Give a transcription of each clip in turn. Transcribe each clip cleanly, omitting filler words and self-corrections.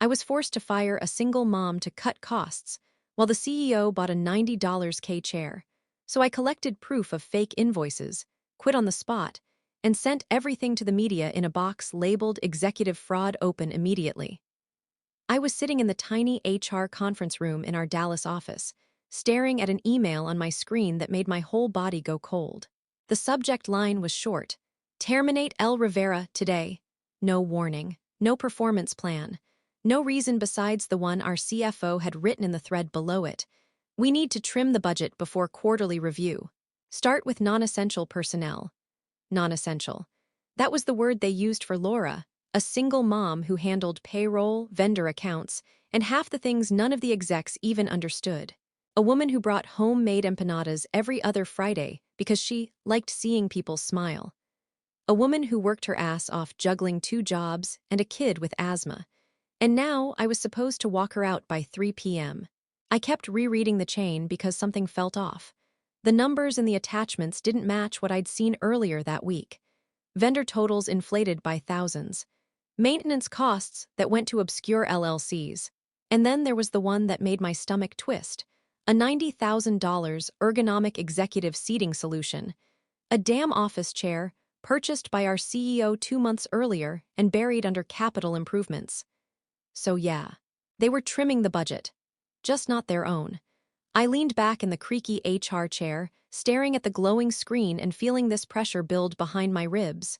I was forced to fire a single mom to cut costs, while the CEO bought a $90 K chair. So I collected proof of fake invoices, quit on the spot, and sent everything to the media in a box labeled Executive Fraud Open immediately. I was sitting in the tiny HR conference room in our Dallas office, staring at an email on my screen that made my whole body go cold. The subject line was short: Terminate El Rivera today. No warning, no performance plan, no reason besides the one our CFO had written in the thread below it. We need to trim the budget before quarterly review. Start with non-essential personnel. Non-essential. That was the word they used for Laura, a single mom who handled payroll, vendor accounts, and half the things none of the execs even understood. A woman who brought homemade empanadas every other Friday because she liked seeing people smile. A woman who worked her ass off juggling 2 jobs and a kid with asthma. And now I was supposed to walk her out by 3 p.m. I kept rereading the chain because something felt off. The numbers in the attachments didn't match what I'd seen earlier that week. Vendor totals inflated by thousands. Maintenance costs that went to obscure LLCs. And then there was the one that made my stomach twist. A $90,000 ergonomic executive seating solution. A damn office chair, purchased by our CEO 2 months earlier and buried under capital improvements. So yeah, they were trimming the budget. Just not their own. I leaned back in the creaky HR chair, staring at the glowing screen and feeling this pressure build behind my ribs.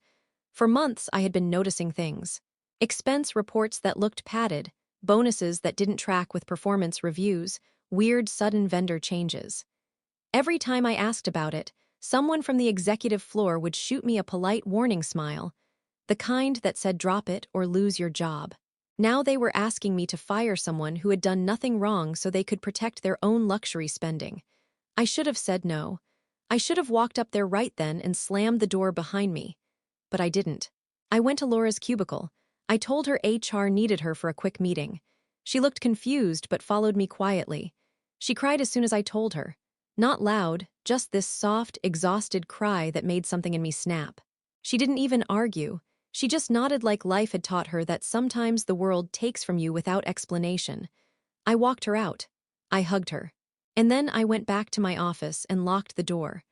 For months, I had been noticing things. Expense reports that looked padded, bonuses that didn't track with performance reviews, weird sudden vendor changes. Every time I asked about it, someone from the executive floor would shoot me a polite warning smile, the kind that said drop it or lose your job. Now they were asking me to fire someone who had done nothing wrong so they could protect their own luxury spending. I should have said no. I should have walked up there right then and slammed the door behind me. But I didn't. I went to Laura's cubicle. I told her HR needed her for a quick meeting. She looked confused but followed me quietly. She cried as soon as I told her. Not loud, just this soft, exhausted cry that made something in me snap. She didn't even argue. She just nodded like life had taught her that sometimes the world takes from you without explanation. I walked her out. I hugged her. And then I went back to my office and locked the door.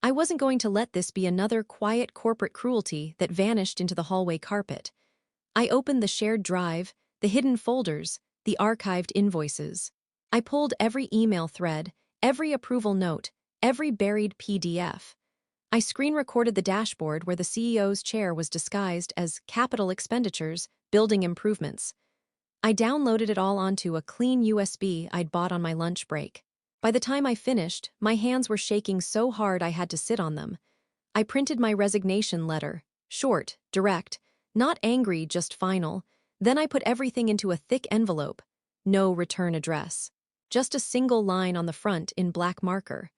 I wasn't going to let this be another quiet corporate cruelty that vanished into the hallway carpet. I opened the shared drive, the hidden folders, the archived invoices. I pulled every email thread, every approval note, every buried PDF. I screen-recorded the dashboard where the CEO's chair was disguised as capital expenditures, building improvements. I downloaded it all onto a clean USB I'd bought on my lunch break. By the time I finished, my hands were shaking so hard I had to sit on them. I printed my resignation letter, short, direct, not angry, just final. Then I put everything into a thick envelope. No return address. Just a single line on the front in black marker.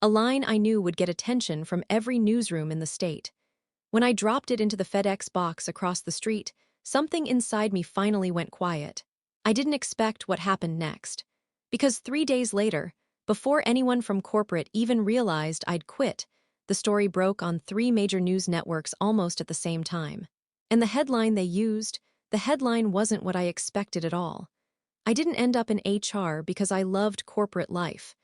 A line I knew would get attention from every newsroom in the state. When I dropped it into the FedEx box across the street, something inside me finally went quiet. I didn't expect what happened next. Because 3 days later, before anyone from corporate even realized I'd quit, the story broke on 3 major news networks almost at the same time. And the headline they used, the headline wasn't what I expected at all. I didn't end up in HR because I loved corporate life.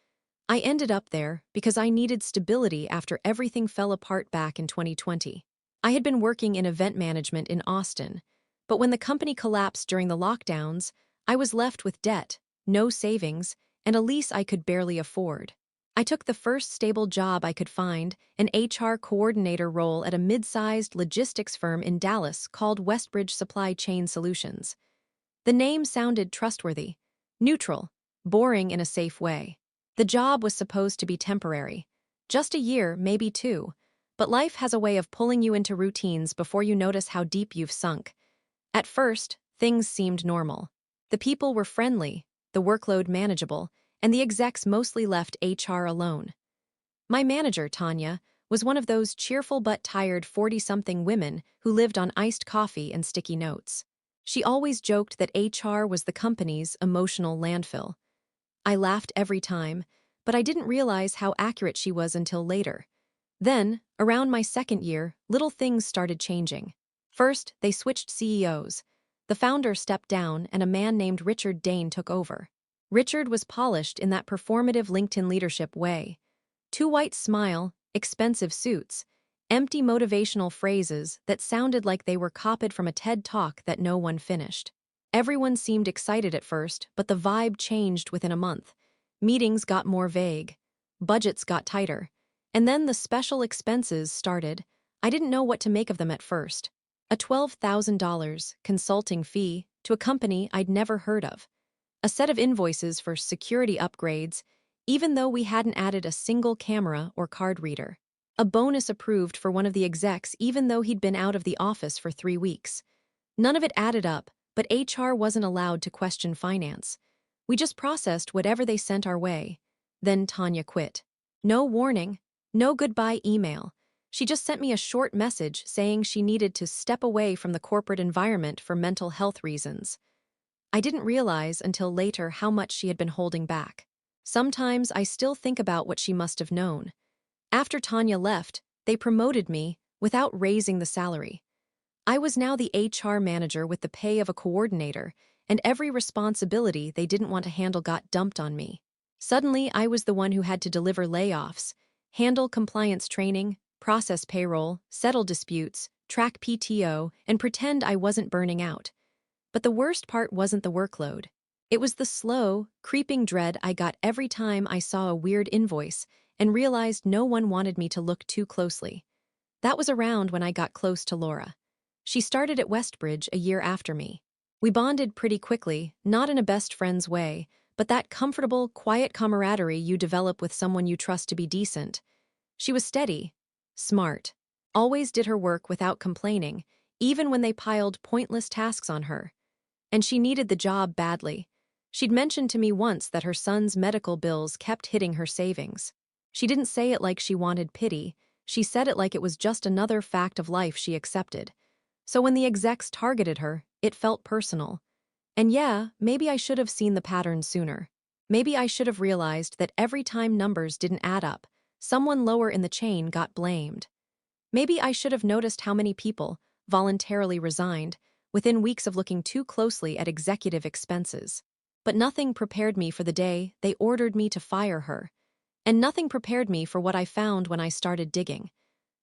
I ended up there because I needed stability after everything fell apart back in 2020. I had been working in event management in Austin, but when the company collapsed during the lockdowns, I was left with debt, no savings, and a lease I could barely afford. I took the first stable job I could find, an HR coordinator role at a mid-sized logistics firm in Dallas called Westbridge Supply Chain Solutions. The name sounded trustworthy, neutral, boring in a safe way. The job was supposed to be temporary. Just a year, maybe 2. But life has a way of pulling you into routines before you notice how deep you've sunk. At first, things seemed normal. The people were friendly, the workload manageable, and the execs mostly left HR alone. My manager, Tanya, was one of those cheerful but tired 40-something women who lived on iced coffee and sticky notes. She always joked that HR was the company's emotional landfill. I laughed every time, but I didn't realize how accurate she was until later. Then, around my second year, little things started changing. First, they switched CEOs. The founder stepped down and a man named Richard Dane took over. Richard was polished in that performative LinkedIn leadership way. Too white smile, expensive suits, empty motivational phrases that sounded like they were copied from a TED Talk that no one finished. Everyone seemed excited at first, but the vibe changed within a month. Meetings got more vague. Budgets got tighter. And then the special expenses started. I didn't know what to make of them at first. A $12,000 consulting fee to a company I'd never heard of. A set of invoices for security upgrades, even though we hadn't added a single camera or card reader. A bonus approved for one of the execs even though he'd been out of the office for 3 weeks. None of it added up, but HR wasn't allowed to question finance. We just processed whatever they sent our way. Then Tanya quit. No warning, no goodbye email. She just sent me a short message saying she needed to step away from the corporate environment for mental health reasons. I didn't realize until later how much she had been holding back. Sometimes I still think about what she must have known. After Tanya left, they promoted me without raising the salary. I was now the HR manager with the pay of a coordinator, and every responsibility they didn't want to handle got dumped on me. Suddenly, I was the one who had to deliver layoffs, handle compliance training, process payroll, settle disputes, track PTO, and pretend I wasn't burning out. But the worst part wasn't the workload. It was the slow, creeping dread I got every time I saw a weird invoice and realized no one wanted me to look too closely. That was around when I got close to Laura. She started at Westbridge a year after me. We bonded pretty quickly, not in a best friend's way, but that comfortable, quiet camaraderie you develop with someone you trust to be decent. She was steady, smart, always did her work without complaining, even when they piled pointless tasks on her. And she needed the job badly. She'd mentioned to me once that her son's medical bills kept hitting her savings. She didn't say it like she wanted pity, she said it like it was just another fact of life she accepted. So when the execs targeted her, it felt personal. And yeah, maybe I should have seen the pattern sooner. Maybe I should have realized that every time numbers didn't add up, someone lower in the chain got blamed. Maybe I should have noticed how many people voluntarily resigned within weeks of looking too closely at executive expenses. But nothing prepared me for the day they ordered me to fire her. And nothing prepared me for what I found when I started digging.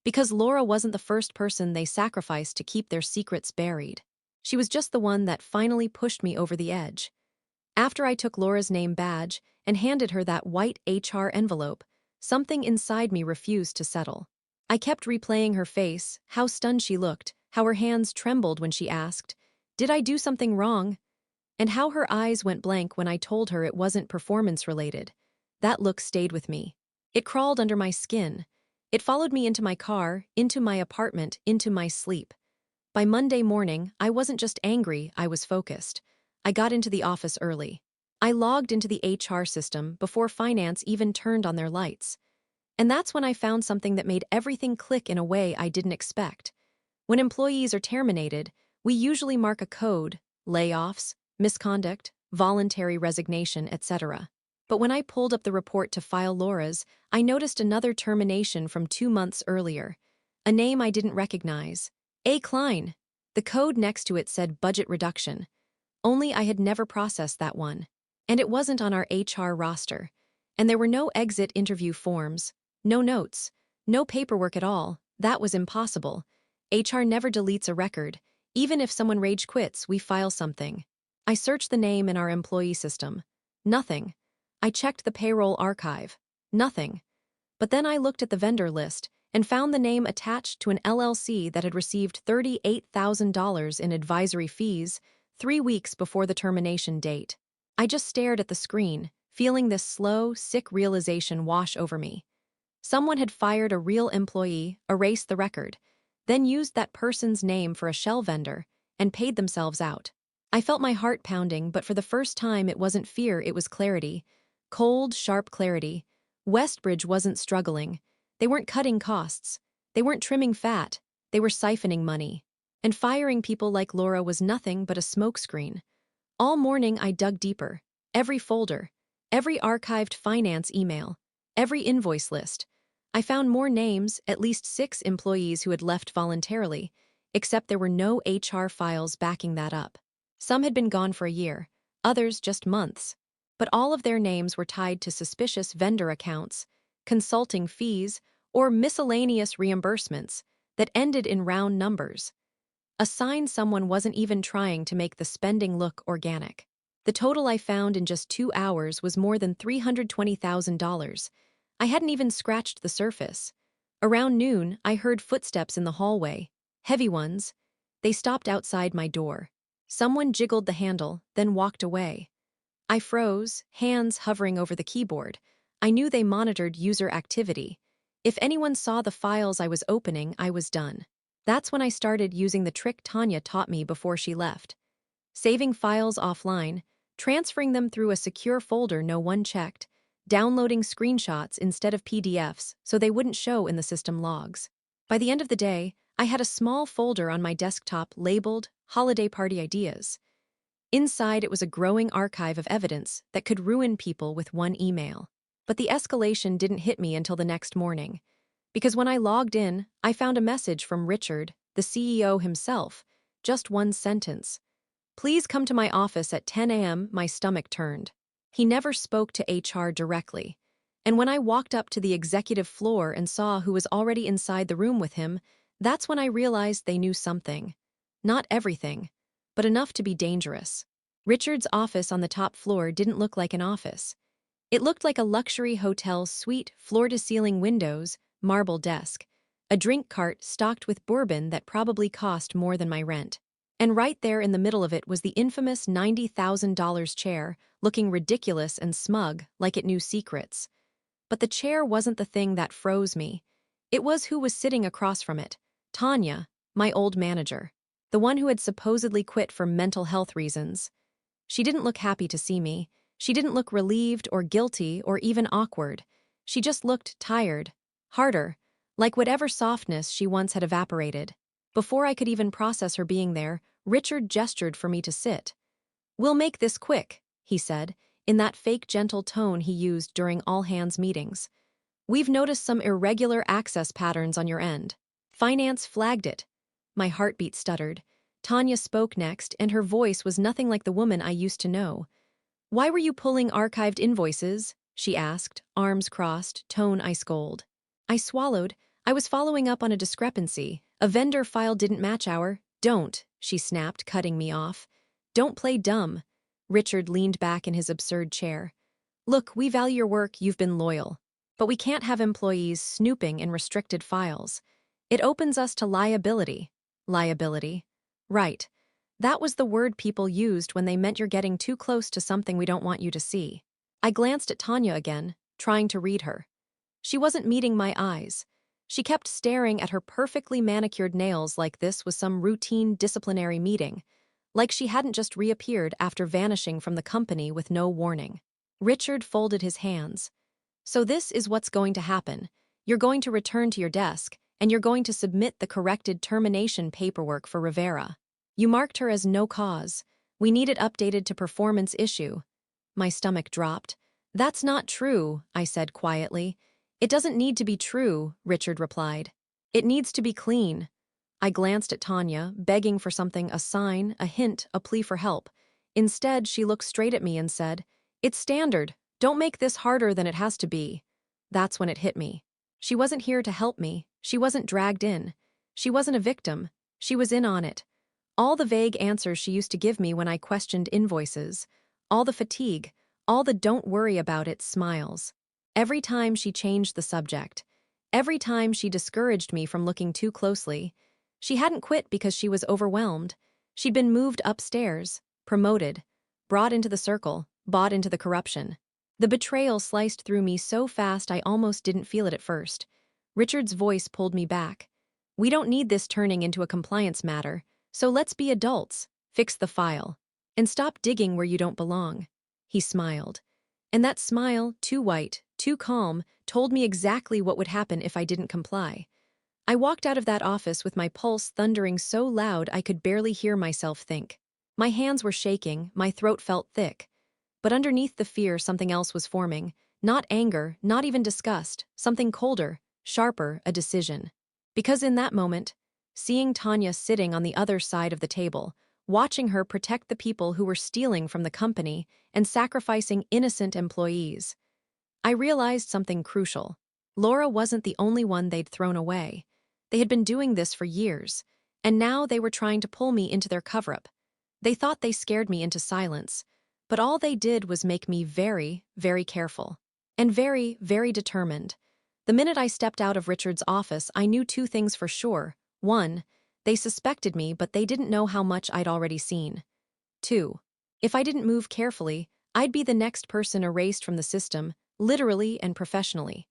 Because Laura wasn't the first person they sacrificed to keep their secrets buried. She was just the one that finally pushed me over the edge. After I took Laura's name badge and handed her that white HR envelope, something inside me refused to settle. I kept replaying her face, how stunned she looked, how her hands trembled when she asked, "Did I do something wrong?" And how her eyes went blank when I told her it wasn't performance-related. That look stayed with me. It crawled under my skin. It followed me into my car, into my apartment, into my sleep. By Monday morning, I wasn't just angry, I was focused. I got into the office early. I logged into the HR system before finance even turned on their lights. And that's when I found something that made everything click in a way I didn't expect. When employees are terminated, we usually mark a code, layoffs, misconduct, voluntary resignation, etc. But when I pulled up the report to file Laura's, I noticed another termination from 2 months earlier. A name I didn't recognize. A. Klein. The code next to it said budget reduction. Only I had never processed that one. And it wasn't on our HR roster. And there were no exit interview forms, no notes, no paperwork at all. That was impossible. HR never deletes a record. Even if someone rage quits, we file something. I searched the name in our employee system. Nothing. I checked the payroll archive. Nothing. But then I looked at the vendor list and found the name attached to an LLC that had received $38,000 in advisory fees 3 weeks before the termination date. I just stared at the screen, feeling this slow, sick realization wash over me. Someone had fired a real employee, erased the record, then used that person's name for a shell vendor, and paid themselves out. I felt my heart pounding, but for the first time it wasn't fear, it was clarity. Cold, sharp clarity. Westbridge wasn't struggling. They weren't cutting costs. They weren't trimming fat. They were siphoning money. And firing people like Laura was nothing but a smokescreen. All morning I dug deeper. Every folder, every archived finance email, every invoice list. I found more names, at least 6 employees who had left voluntarily, except there were no HR files backing that up. Some had been gone for a year, others just months. But all of their names were tied to suspicious vendor accounts, consulting fees, or miscellaneous reimbursements that ended in round numbers. A sign someone wasn't even trying to make the spending look organic. The total I found in just 2 hours was more than $320,000. I hadn't even scratched the surface. Around noon, I heard footsteps in the hallway. Heavy ones. They stopped outside my door. Someone jiggled the handle, then walked away. I froze, hands hovering over the keyboard. I knew they monitored user activity. If anyone saw the files I was opening, I was done. That's when I started using the trick Tanya taught me before she left. Saving files offline, transferring them through a secure folder no one checked, downloading screenshots instead of PDFs so they wouldn't show in the system logs. By the end of the day, I had a small folder on my desktop labeled Holiday Party Ideas. Inside, it was a growing archive of evidence that could ruin people with one email. But the escalation didn't hit me until the next morning. Because when I logged in, I found a message from Richard, the CEO himself, just one sentence. "Please come to my office at 10 a.m. My stomach turned. He never spoke to HR directly. And when I walked up to the executive floor and saw who was already inside the room with him, that's when I realized they knew something. Not everything, but enough to be dangerous. Richard's office on the top floor didn't look like an office. It looked like a luxury hotel suite, floor-to-ceiling windows, marble desk, a drink cart stocked with bourbon that probably cost more than my rent. And right there in the middle of it was the infamous $90,000 chair, looking ridiculous and smug, like it knew secrets. But the chair wasn't the thing that froze me. It was who was sitting across from it. Tanya, my old manager. The one who had supposedly quit for mental health reasons. She didn't look happy to see me. She didn't look relieved or guilty or even awkward. She just looked tired, harder, like whatever softness she once had evaporated. Before I could even process her being there, Richard gestured for me to sit. "We'll make this quick," he said, in that fake gentle tone he used during all-hands meetings. "We've noticed some irregular access patterns on your end. Finance flagged it." My heartbeat stuttered. Tanya spoke next, and her voice was nothing like the woman I used to know. "Why were you pulling archived invoices?" she asked, arms crossed, tone ice cold. I swallowed. I was following up on a discrepancy. A vendor file didn't match our. "Don't," she snapped, cutting me off. "Don't play dumb." Richard leaned back in his absurd chair. "Look, we value your work, you've been loyal. But we can't have employees snooping in restricted files. It opens us to liability." Liability. Right. That was the word people used when they meant you're getting too close to something we don't want you to see. I glanced at Tanya again, trying to read her. She wasn't meeting my eyes. She kept staring at her perfectly manicured nails like this was some routine disciplinary meeting, like she hadn't just reappeared after vanishing from the company with no warning. Richard folded his hands. "So this is what's going to happen. You're going to return to your desk, and you're going to submit the corrected termination paperwork for Rivera. You marked her as no cause. We need it updated to performance issue." My stomach dropped. "That's not true," I said quietly. "It doesn't need to be true," Richard replied. "It needs to be clean." I glanced at Tanya, begging for something, a sign, a hint, a plea for help. Instead, she looked straight at me and said, "It's standard. Don't make this harder than it has to be." That's when it hit me. She wasn't here to help me. She wasn't dragged in. She wasn't a victim. She was in on it. All the vague answers she used to give me when I questioned invoices. All the fatigue. All the "don't worry about it" smiles. Every time she changed the subject. Every time she discouraged me from looking too closely. She hadn't quit because she was overwhelmed. She'd been moved upstairs, promoted, brought into the circle, bought into the corruption. The betrayal sliced through me so fast I almost didn't feel it at first. Richard's voice pulled me back. "We don't need this turning into a compliance matter, so let's be adults, fix the file, and stop digging where you don't belong." He smiled. And that smile, too white, too calm, told me exactly what would happen if I didn't comply. I walked out of that office with my pulse thundering so loud I could barely hear myself think. My hands were shaking, my throat felt thick. But underneath the fear, something else was forming. Not anger, not even disgust, something colder, sharper, a decision. Because in that moment, seeing Tanya sitting on the other side of the table, watching her protect the people who were stealing from the company and sacrificing innocent employees. I realized something crucial. Laura wasn't the only one they'd thrown away. They had been doing this for years, and now they were trying to pull me into their cover-up. They thought they scared me into silence, but all they did was make me very, very careful. And very, very determined. The minute I stepped out of Richard's office, I knew two things for sure. One, they suspected me, but they didn't know how much I'd already seen. Two, if I didn't move carefully, I'd be the next person erased from the system, literally and professionally.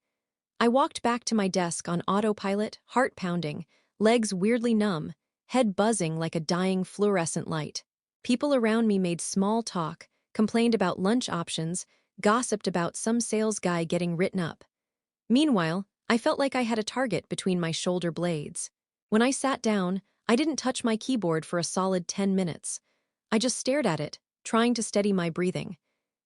I walked back to my desk on autopilot, heart pounding, legs weirdly numb, head buzzing like a dying fluorescent light. People around me made small talk, complained about lunch options, gossiped about some sales guy getting written up. Meanwhile, I felt like I had a target between my shoulder blades. When I sat down, I didn't touch my keyboard for a solid 10 minutes. I just stared at it, trying to steady my breathing.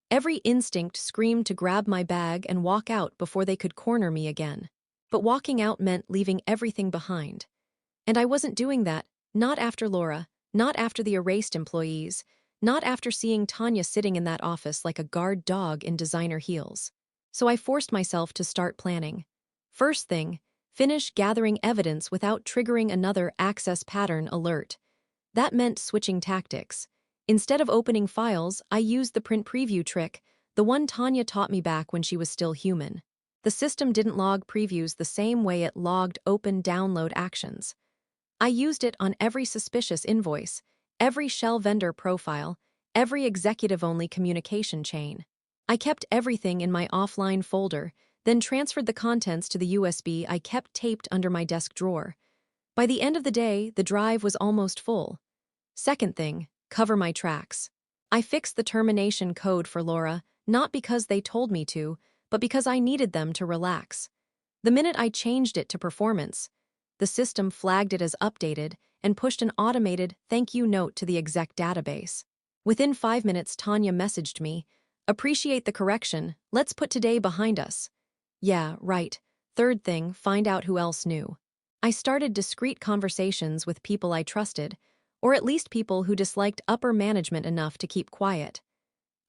Every instinct screamed to grab my bag and walk out before they could corner me again. But walking out meant leaving everything behind. And I wasn't doing that, not after Laura, not after the erased employees, not after seeing Tanya sitting in that office like a guard dog in designer heels. So I forced myself to start planning. First thing, finish gathering evidence without triggering another access pattern alert. That meant switching tactics. Instead of opening files, I used the print preview trick, the one Tanya taught me back when she was still human. The system didn't log previews the same way it logged open download actions. I used it on every suspicious invoice, every shell vendor profile, every executive-only communication chain. I kept everything in my offline folder, then transferred the contents to the USB I kept taped under my desk drawer. By the end of the day, the drive was almost full. Second thing, cover my tracks. I fixed the termination code for Laura, not because they told me to, but because I needed them to relax. The minute I changed it to performance, the system flagged it as updated and pushed an automated thank you note to the exec database. Within 5 minutes, Tanya messaged me, "Appreciate the correction, let's put today behind us." Yeah, right. Third thing, find out who else knew. I started discreet conversations with people I trusted, or at least people who disliked upper management enough to keep quiet.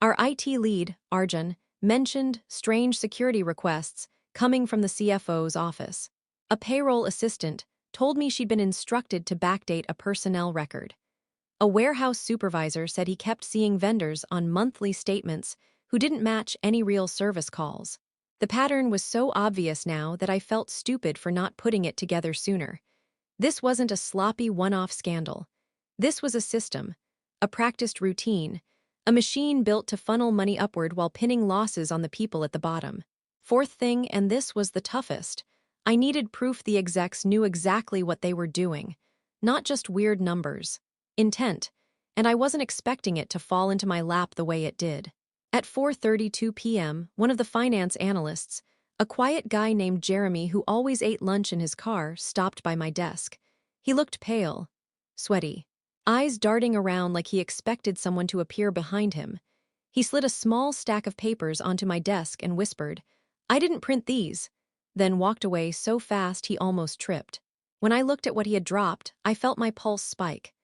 Our IT lead, Arjun, mentioned strange security requests coming from the CFO's office. A payroll assistant told me she'd been instructed to backdate a personnel record. A warehouse supervisor said he kept seeing vendors on monthly statements who didn't match any real service calls. The pattern was so obvious now that I felt stupid for not putting it together sooner. This wasn't a sloppy one-off scandal. This was a system, a practiced routine, a machine built to funnel money upward while pinning losses on the people at the bottom. Fourth thing, and this was the toughest, I needed proof the execs knew exactly what they were doing, not just weird numbers. Intent, and I wasn't expecting it to fall into my lap the way it did. At 4:32 p.m., one of the finance analysts, a quiet guy named Jeremy who always ate lunch in his car, stopped by my desk. He looked pale, sweaty, eyes darting around like he expected someone to appear behind him. He slid a small stack of papers onto my desk and whispered, "I didn't print these," then walked away so fast he almost tripped. When I looked at what he had dropped, I felt my pulse spike.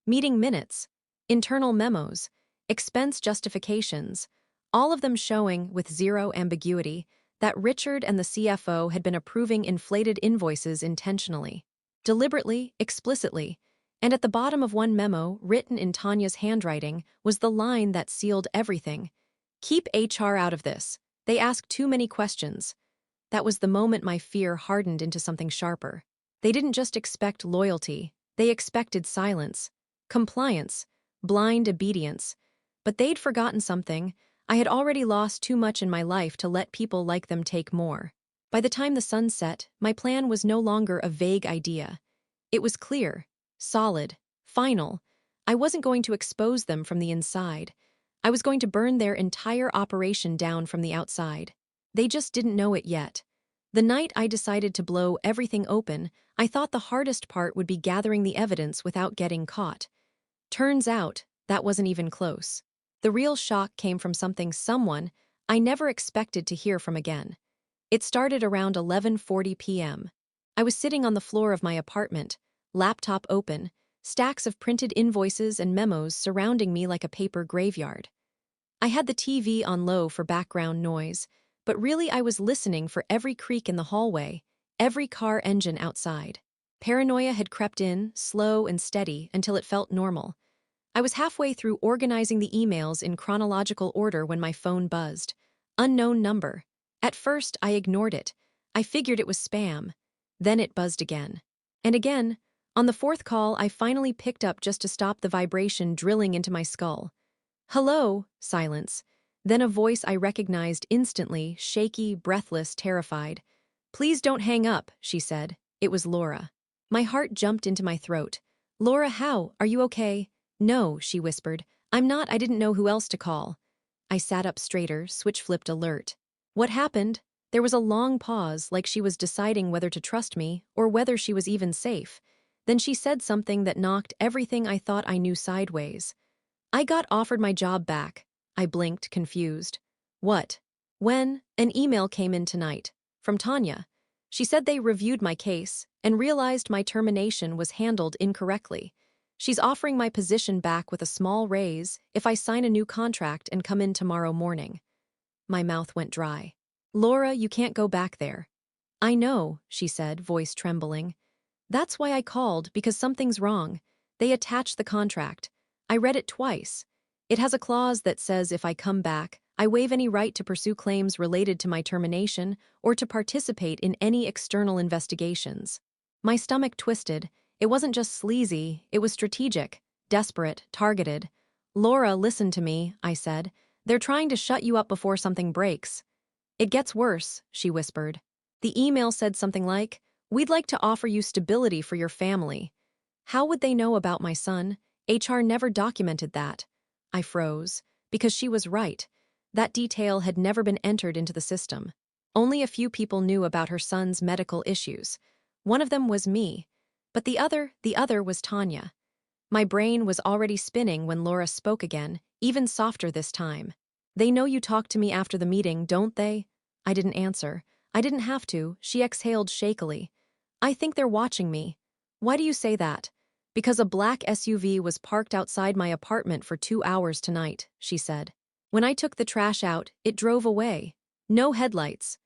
Meeting minutes, internal memos, expense justifications, all of them showing, with zero ambiguity, that Richard and the CFO had been approving inflated invoices intentionally, deliberately, explicitly, and at the bottom of one memo, written in Tanya's handwriting, was the line that sealed everything. "Keep HR out of this. They ask too many questions." That was the moment my fear hardened into something sharper. They didn't just expect loyalty, they expected silence, compliance, blind obedience. But they'd forgotten something. I had already lost too much in my life to let people like them take more. By the time the sun set, my plan was no longer a vague idea. It was clear, solid, final. I wasn't going to expose them from the inside. I was going to burn their entire operation down from the outside. They just didn't know it yet. The night I decided to blow everything open, I thought the hardest part would be gathering the evidence without getting caught. Turns out, that wasn't even close. The real shock came from someone I never expected to hear from again. It started around 11:40 p.m. I was sitting on the floor of my apartment, laptop open, stacks of printed invoices and memos surrounding me like a paper graveyard. I had the TV on low for background noise, but really I was listening for every creak in the hallway, every car engine outside. Paranoia had crept in, slow and steady, until it felt normal. I was halfway through organizing the emails in chronological order when my phone buzzed. Unknown number. At first, I ignored it. I figured it was spam. Then it buzzed again. And again. On the fourth call, I finally picked up just to stop the vibration drilling into my skull. Hello, silence. Then a voice I recognized instantly, shaky, breathless, terrified. Please don't hang up, she said. It was Laura. My heart jumped into my throat. Laura, how? Are you okay? No, she whispered. I'm not. I didn't know who else to call. I sat up straighter, switch flipped alert. What happened? There was a long pause, like she was deciding whether to trust me or whether she was even safe. Then she said something that knocked everything I thought I knew sideways. I got offered my job back. I blinked, confused. What? When? An email came in tonight. From Tanya. She said they reviewed my case and realized my termination was handled incorrectly. She's offering my position back with a small raise if I sign a new contract and come in tomorrow morning. My mouth went dry. Laura, you can't go back there. I know, she said, voice trembling. That's why I called, because something's wrong. They attached the contract. I read it twice. It has a clause that says if I come back, I waive any right to pursue claims related to my termination or to participate in any external investigations. My stomach twisted. It wasn't just sleazy, it was strategic, desperate, targeted. Laura, listen to me, I said. They're trying to shut you up before something breaks. It gets worse, she whispered. The email said something like, we'd like to offer you stability for your family. How would they know about my son? HR never documented that. I froze, because she was right. That detail had never been entered into the system. Only a few people knew about her son's medical issues. One of them was me. But the other was Tanya. My brain was already spinning when Laura spoke again, even softer this time. They know you talked to me after the meeting, don't they? I didn't answer. I didn't have to, she exhaled shakily. I think they're watching me. Why do you say that? Because a black SUV was parked outside my apartment for 2 hours tonight, she said. When I took the trash out, it drove away. No headlights.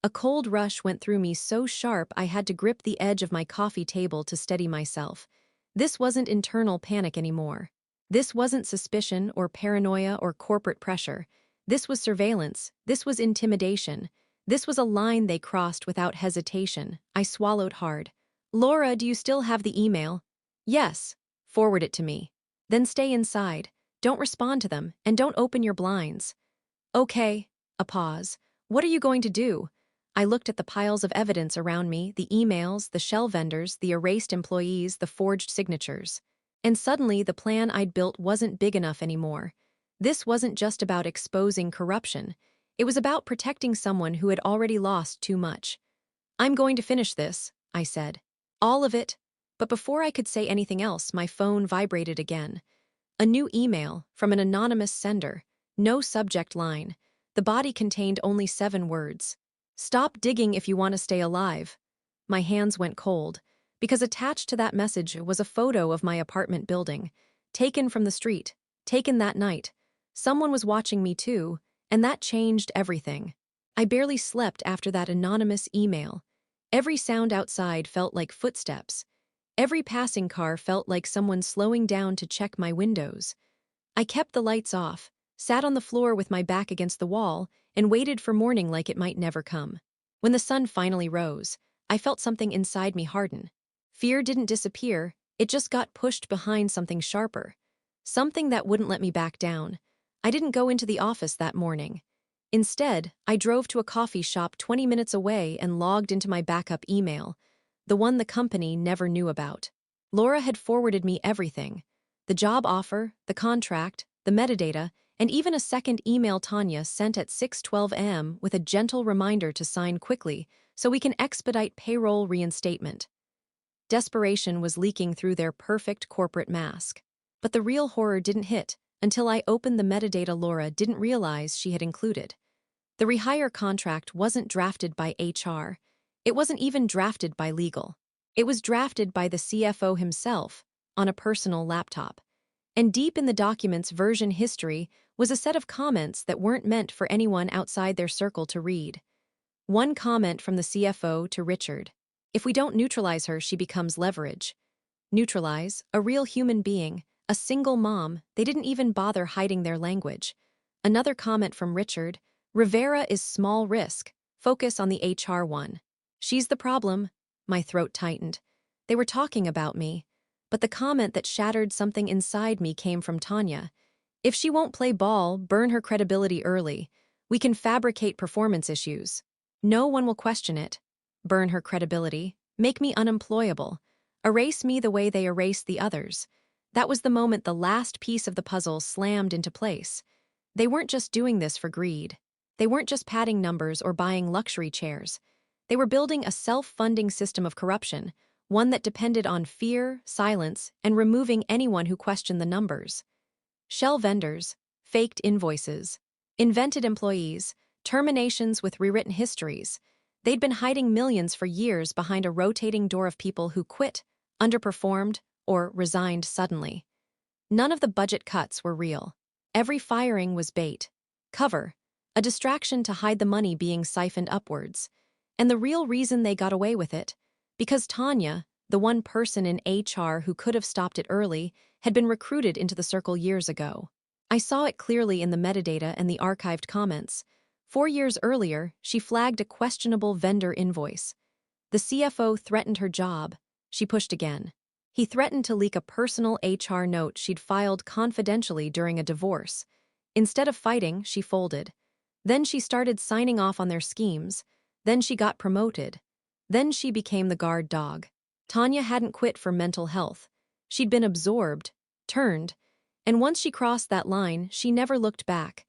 A cold rush went through me so sharp I had to grip the edge of my coffee table to steady myself. This wasn't internal panic anymore. This wasn't suspicion or paranoia or corporate pressure. This was surveillance. This was intimidation. This was a line they crossed without hesitation. I swallowed hard. Laura, do you still have the email? Yes. Forward it to me. Then stay inside. Don't respond to them, and don't open your blinds. Okay. A pause. What are you going to do? I looked at the piles of evidence around me, the emails, the shell vendors, the erased employees, the forged signatures. And suddenly the plan I'd built wasn't big enough anymore. This wasn't just about exposing corruption. It was about protecting someone who had already lost too much. I'm going to finish this, I said. All of it. But before I could say anything else, my phone vibrated again. A new email from an anonymous sender. No subject line. The body contained only 7 words. Stop digging if you want to stay alive. My hands went cold, because attached to that message was a photo of my apartment building, taken from the street, taken that night. Someone was watching me too, and that changed everything. I barely slept after that anonymous email. Every sound outside felt like footsteps. Every passing car felt like someone slowing down to check my windows. I kept the lights off, sat on the floor with my back against the wall, and waited for morning like it might never come. When the sun finally rose, I felt something inside me harden. Fear didn't disappear, it just got pushed behind something sharper. Something that wouldn't let me back down. I didn't go into the office that morning. Instead, I drove to a coffee shop 20 minutes away and logged into my backup email, the one the company never knew about. Laura had forwarded me everything. The job offer, the contract, the metadata, and even a second email Tanya sent at 6:12 a.m. with a gentle reminder to sign quickly so we can expedite payroll reinstatement. Desperation was leaking through their perfect corporate mask. But the real horror didn't hit until I opened the metadata Laura didn't realize she had included. The rehire contract wasn't drafted by HR. It wasn't even drafted by legal. It was drafted by the CFO himself, on a personal laptop. And deep in the document's version history was a set of comments that weren't meant for anyone outside their circle to read. One comment from the CFO to Richard: "If we don't neutralize her, she becomes leverage." Neutralize, a real human being, a single mom, they didn't even bother hiding their language. Another comment from Richard: "Rivera is small risk, focus on the HR one." "She's the problem." My throat tightened. They were talking about me. But the comment that shattered something inside me came from Tanya. "If she won't play ball, burn her credibility early. We can fabricate performance issues. No one will question it. Burn her credibility, make me unemployable, erase me the way they erased the others." That was the moment the last piece of the puzzle slammed into place. They weren't just doing this for greed. They weren't just padding numbers or buying luxury chairs. They were building a self-funding system of corruption, one that depended on fear, silence, and removing anyone who questioned the numbers. Shell vendors, faked invoices, invented employees, terminations with rewritten histories. They'd been hiding millions for years behind a rotating door of people who quit, underperformed, or resigned suddenly. None of the budget cuts were real. Every firing was bait, cover, a distraction to hide the money being siphoned upwards. And the real reason they got away with it: because Tanya, the one person in HR who could have stopped it early, had been recruited into the circle years ago. I saw it clearly in the metadata and the archived comments. 4 years earlier, she flagged a questionable vendor invoice. The CFO threatened her job. She pushed again. He threatened to leak a personal HR note she'd filed confidentially during a divorce. Instead of fighting, she folded. Then she started signing off on their schemes. Then she got promoted. Then she became the guard dog. Tanya hadn't quit for mental health. She'd been absorbed, turned, and once she crossed that line, she never looked back.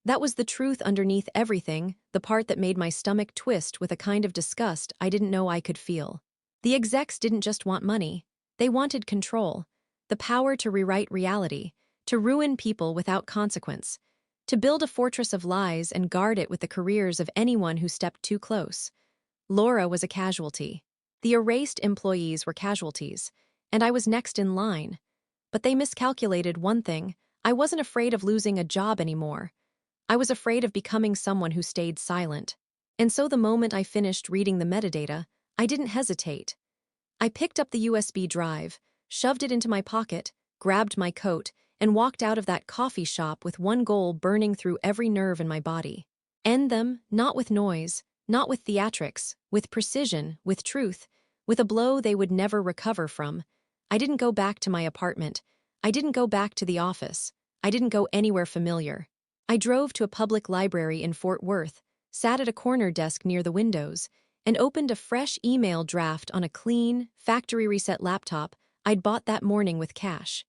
That was the truth underneath everything, the part that made my stomach twist with a kind of disgust I didn't know I could feel. The execs didn't just want money. They wanted control, the power to rewrite reality, to ruin people without consequence, to build a fortress of lies and guard it with the careers of anyone who stepped too close. Laura was a casualty. The erased employees were casualties, and I was next in line. But they miscalculated one thing: I wasn't afraid of losing a job anymore. I was afraid of becoming someone who stayed silent. And so the moment I finished reading the metadata, I didn't hesitate. I picked up the USB drive, shoved it into my pocket, grabbed my coat, and walked out of that coffee shop with one goal burning through every nerve in my body. End them, not with noise, not with theatrics, with precision, with truth, with a blow they would never recover from. I didn't go back to my apartment. I didn't go back to the office. I didn't go anywhere familiar. I drove to a public library in Fort Worth, sat at a corner desk near the windows, and opened a fresh email draft on a clean, factory-reset laptop I'd bought that morning with cash.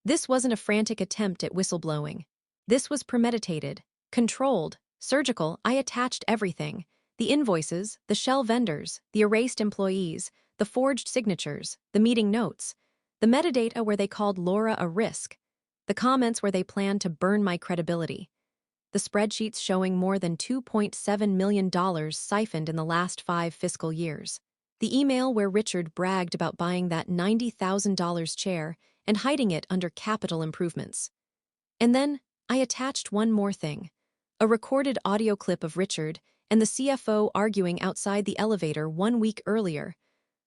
This wasn't a frantic attempt at whistleblowing. This was premeditated, controlled, surgical. I attached everything: the invoices, the shell vendors, the erased employees, the forged signatures, the meeting notes, the metadata where they called Laura a risk, the comments where they planned to burn my credibility, the spreadsheets showing more than $2.7 million siphoned in the last 5 fiscal years, the email where Richard bragged about buying that $90,000 chair and hiding it under capital improvements. And then I attached one more thing: a recorded audio clip of Richard and the CFO arguing outside the elevator 1 week earlier,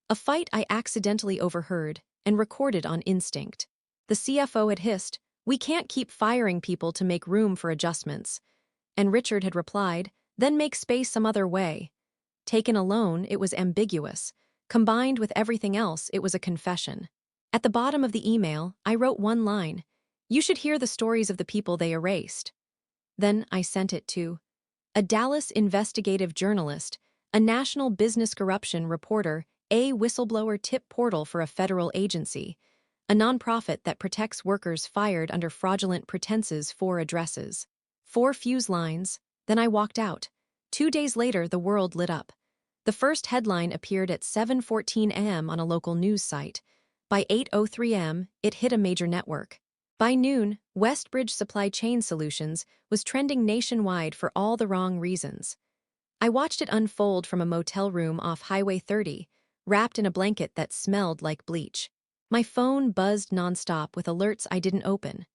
a fight I accidentally overheard and recorded on instinct. The CFO had hissed, "We can't keep firing people to make room for adjustments." And Richard had replied, "Then make space some other way." Taken alone, it was ambiguous. Combined with everything else, it was a confession. At the bottom of the email, I wrote one line: "You should hear the stories of the people they erased." Then I sent it to a Dallas investigative journalist, a national business corruption reporter, a whistleblower tip portal for a federal agency, a nonprofit that protects workers fired under fraudulent pretenses. 4 addresses. 4 fuse lines. Then I walked out. 2 days later, the world lit up. The first headline appeared at 7:14 a.m. on a local news site. By 8:03 a.m., it hit a major network. By noon, Westbridge Supply Chain Solutions was trending nationwide for all the wrong reasons. I watched it unfold from a motel room off Highway 30, wrapped in a blanket that smelled like bleach. My phone buzzed nonstop with alerts I didn't open.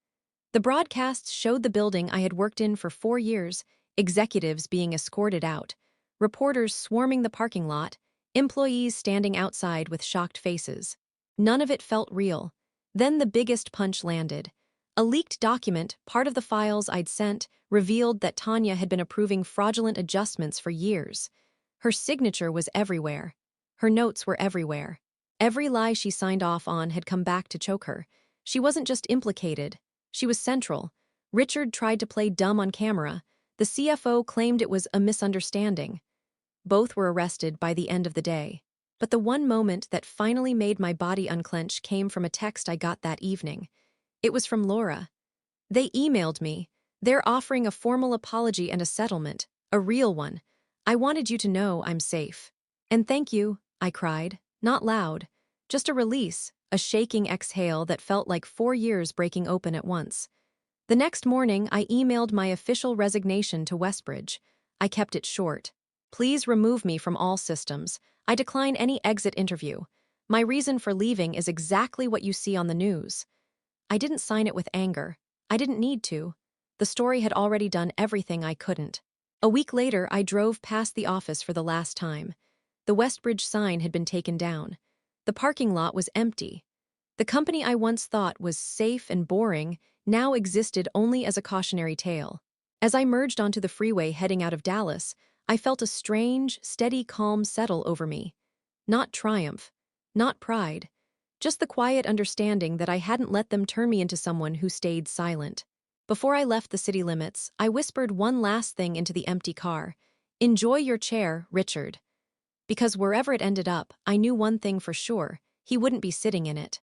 The broadcasts showed the building I had worked in for 4 years, executives being escorted out, reporters swarming the parking lot, employees standing outside with shocked faces. None of it felt real. Then the biggest punch landed. A leaked document, part of the files I'd sent, revealed that Tanya had been approving fraudulent adjustments for years. Her signature was everywhere. Her notes were everywhere. Every lie she signed off on had come back to choke her. She wasn't just implicated. She was central. Richard tried to play dumb on camera. The CFO claimed it was a misunderstanding. Both were arrested by the end of the day. But the one moment that finally made my body unclench came from a text I got that evening. It was from Laura. They emailed me. They're offering a formal apology and a settlement, a real one. I wanted you to know I'm safe. And thank you, I cried, not loud. Just a release, a shaking exhale that felt like 4 years breaking open at once. The next morning, I emailed my official resignation to Westbridge. I kept it short. Please remove me from all systems. I decline any exit interview. My reason for leaving is exactly what you see on the news. I didn't sign it with anger. I didn't need to. The story had already done everything I couldn't. A week later, I drove past the office for the last time. The Westbridge sign had been taken down. The parking lot was empty. The company I once thought was safe and boring now existed only as a cautionary tale. As I merged onto the freeway heading out of Dallas, I felt a strange, steady calm settle over me. Not triumph, not pride, just the quiet understanding that I hadn't let them turn me into someone who stayed silent. Before I left the city limits, I whispered one last thing into the empty car. Enjoy your chair, Richard. Because wherever it ended up, I knew one thing for sure: he wouldn't be sitting in it.